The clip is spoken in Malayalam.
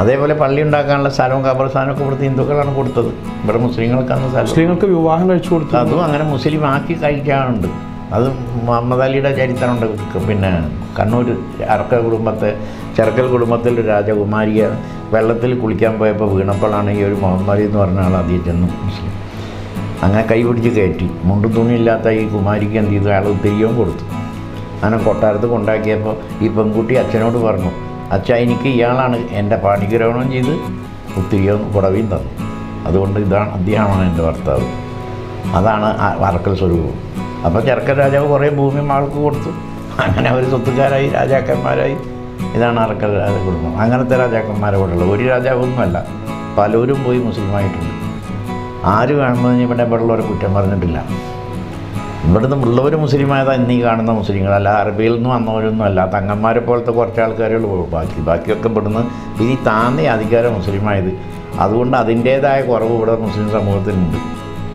അതേപോലെ പള്ളി ഉണ്ടാക്കാനുള്ള സ്ഥലവും ഖബർസ്ഥാനമൊക്കെ ഇവിടുത്തെ ഹിന്ദുക്കളാണ് കൊടുത്തത്. ഇവിടെ മുസ്ലിങ്ങൾക്കാണ് സ്ഥലം. മുസ്ലിങ്ങൾക്ക് വിവാഹം കഴിച്ചു കൊടുത്തു. അതും അങ്ങനെ മുസ്ലിം ആക്കി കഴിക്കാറുണ്ട്. അത് മുഹമ്മദ് അലിയുടെ ചരിത്രമുണ്ട്. പിന്നെ കണ്ണൂർ ചെറുക്കൽ കുടുംബത്തിൽ ഒരു രാജകുമാരിയെ വെള്ളത്തിൽ കുളിക്കാൻ പോയപ്പോൾ വീണപ്പോഴാണ് ഈ ഒരു മുഹമ്മദ് അലി എന്ന് പറഞ്ഞ ആൾ ആദ്യം ചെന്നു മുസ്ലിം. അങ്ങനെ കൈ പിടിച്ച് കയറ്റി. മുണ്ടും തുണിയില്ലാത്ത ഈ കുമാരിക്ക് എന്ത് ചെയ്തു, അയാൾ ഉത്തിരിയവും കൊടുത്തു. അങ്ങനെ കൊട്ടാരത്ത് കൊണ്ടാക്കിയപ്പോൾ ഈ പെൺകുട്ടി അച്ഛനോട് പറഞ്ഞു, അച്ഛാ എനിക്ക് ഇയാളാണ് എൻ്റെ പാണിഗ്രഹണം ചെയ്ത് ഉത്തിരിയവും പുടവയും തന്നു. അതുകൊണ്ട് അദ്ദേഹമാണ് എൻ്റെ ഭർത്താവ്. അതാണ് അറക്കൽ സ്വരൂപം. അപ്പോൾ ചെറുക്കൻ രാജാവ് കുറേ ഭൂമി ആൾക്ക് കൊടുത്തു. അങ്ങനെ അവർ സ്വത്തുക്കാരായി, രാജാക്കന്മാരായി. ഇതാണ് അറക്കൽ കുടുംബം. അങ്ങനത്തെ രാജാക്കന്മാരെ കൂടെയുള്ളത്. ഒരു രാജാവൊന്നുമല്ല, പലരും പോയി മുസ്ലിമായിട്ടുണ്ട്. ആര് കാണുന്നതിന് ഇവിടെ ഉള്ളവരെ കുറ്റം പറഞ്ഞിട്ടില്ല. ഇവിടുന്ന് ഉള്ളവർ മുസ്ലിമായതാണ് ഇന്നീ കാണുന്ന മുസ്ലിങ്ങളല്ല. അറബിയിൽ നിന്ന് വന്നവരൊന്നും അല്ല. തങ്ങന്മാരെ പോലത്തെ കുറച്ച് ആൾക്കാരുകൾ ബാക്കിയൊക്കെ ഇവിടുന്ന് ഇനി താന്നേ അധികാരം മുസ്ലിമായത്. അതുകൊണ്ട് അതിൻ്റേതായ കുറവ് ഇവിടെ മുസ്ലിം സമൂഹത്തിനുണ്ട്.